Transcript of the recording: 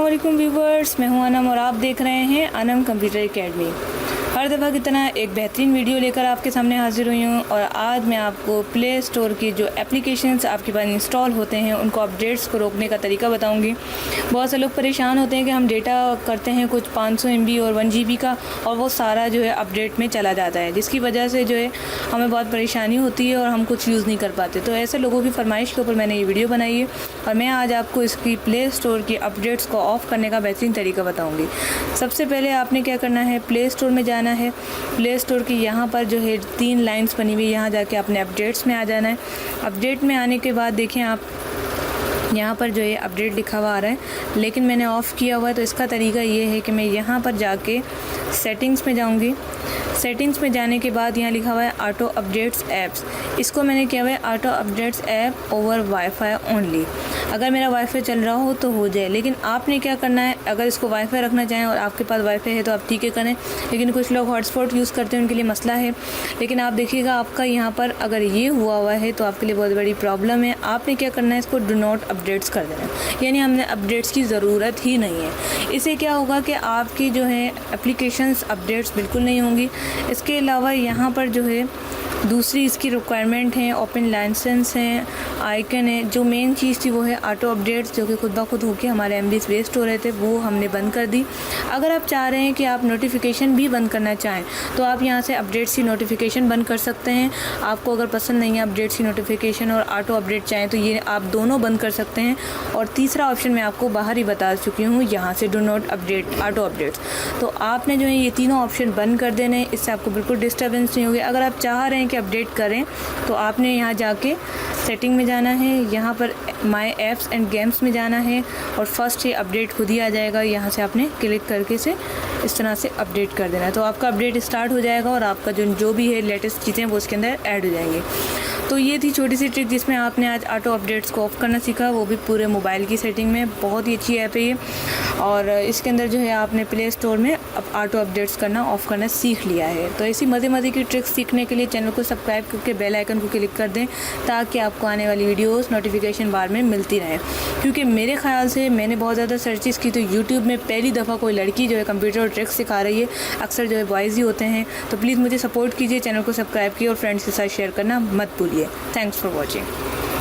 अस्सलाम वालेकुम व्यूवर्स, मैं हूं अनम और आप देख रहे हैं अनम कंप्यूटर एकेडमी। हर दफ़ा की तरह एक बेहतरीन वीडियो लेकर आपके सामने हाजिर हुई हूं और आज मैं आपको प्ले स्टोर की जो एप्लीकेशंस आपके पास इंस्टॉल होते हैं उनको अपडेट्स को रोकने का तरीका बताऊंगी। बहुत से लोग परेशान होते हैं कि हम डेटा करते हैं कुछ 500 MB और 1 GB का और वो सारा जो है अपडेट में चला जाता है, जिसकी वजह से जो है हमें बहुत परेशानी होती है और हम कुछ यूज़ नहीं कर पाते। तो ऐसे लोगों की फरमाइश के ऊपर मैंने ये वीडियो बनाई है और मैं आज आपको इसकी प्ले स्टोर की अपडेट्स को ऑफ़ करने का बेहतरीन तरीका बताऊँगी। सबसे पहले आपने क्या करना है, प्ले स्टोर में जाना है। प्ले स्टोर की यहाँ पर जो है 3 लाइंस बनी हुई है, यहाँ जाके अपने अपडेट्स में आ जाना है। अपडेट में आने के बाद देखें आप यहाँ पर जो है अपडेट लिखा हुआ आ रहा है, लेकिन मैंने ऑफ़ किया हुआ है। तो इसका तरीका ये है कि मैं यहाँ पर जाके सेटिंग्स में जाऊँगी। सेटिंग्स में जाने के बाद यहाँ लिखा हुआ है ऑटो अपडेट्स ऐप्स, इसको मैंने किया हुआ है auto updates app over wifi only. अगर मेरा वाईफाई चल रहा हो तो हो जाए, लेकिन आपने क्या करना है, अगर इसको वाईफाई रखना चाहें और आपके पास वाईफाई है तो आप ठीक है करें, लेकिन कुछ लोग हॉटस्पॉट यूज़ करते हैं, उनके लिए मसला है। लेकिन आप देखिएगा आपका यहाँ पर अगर ये हुआ है तो आपके लिए बहुत बड़ी प्रॉब्लम है। आपने क्या करना है, इसको डू नॉट अपडेट्स कर देना है, यानी हमने अपडेट्स की ज़रूरत ही नहीं है। इससे क्या होगा कि आपकी जो है एप्लीकेशंस अपडेट्स बिल्कुल नहीं होंगी। इसके अलावा यहाँ पर जो है दूसरी इसकी रिक्वायरमेंट है, ओपन लाइसेंस हैं, आइकन है। जो मेन चीज़ थी वो है ऑटो अपडेट्स, जो कि खुद ब खुद होकर हमारे MBs वेस्ट हो रहे थे, वो हमने बंद कर दी। अगर आप चाह रहे हैं कि आप नोटिफिकेशन भी बंद करना चाहें तो आप यहाँ से अपडेट्स की नोटिफिकेशन बंद कर सकते हैं। आपको अगर पसंद नहीं है अपडेट्स की नोटिफिकेशन और ऑटो अपडेट चाहें तो ये आप दोनों बंद कर सकते हैं। और तीसरा ऑप्शन मैं आपको बाहर ही बता चुकी हूँ, यहाँ से do not update auto updates. तो आपने जो है ये तीनों ऑप्शन बंद कर देने हैं, इससे आपको बिल्कुल डिस्टर्बेंस नहीं होगी। अगर आप चाह रहे हैं कि अपडेट करें तो आपने यहाँ जाके सेटिंग में जाना है, यहाँ पर माय ऐप्स एंड गेम्स में जाना है और फर्स्ट ये अपडेट खुद ही आ जाएगा। यहाँ से आपने क्लिक करके से इस तरह से अपडेट कर देना है, तो आपका अपडेट स्टार्ट हो जाएगा और आपका जो भी है लेटेस्ट चीज़ें वो उसके अंदर ऐड हो जाएंगी। तो ये थी छोटी सी ट्रिक जिसमें आपने आज ऑटो अपडेट्स को ऑफ़ करना सीखा, वो भी पूरे मोबाइल की सेटिंग में। बहुत ही अच्छी ऐप है ये और इसके अंदर जो है आपने प्ले स्टोर में अब ऑटो अपडेट्स करना ऑफ़ करना सीख लिया है। तो ऐसी मज़े की ट्रिक्स सीखने के लिए चैनल को सब्सक्राइब करके बेल आइकन को क्लिक कर दें ताकि आपको आने वाली वीडियोस नोटिफिकेशन बार में मिलती रहे। क्योंकि मेरे ख्याल से मैंने बहुत ज़्यादा सर्चेस की तो यूट्यूब में पहली दफ़ा कोई लड़की जो है कंप्यूटर और ट्रिक्स सिखा रही है, अक्सर जो है बॉयज़ ही होते हैं। तो प्लीज़ मुझे सपोर्ट कीजिए, चैनल को सब्सक्राइब कीजिए और फ्रेंड्स के साथ शेयर करना मत भूलिए। Thanks for watching.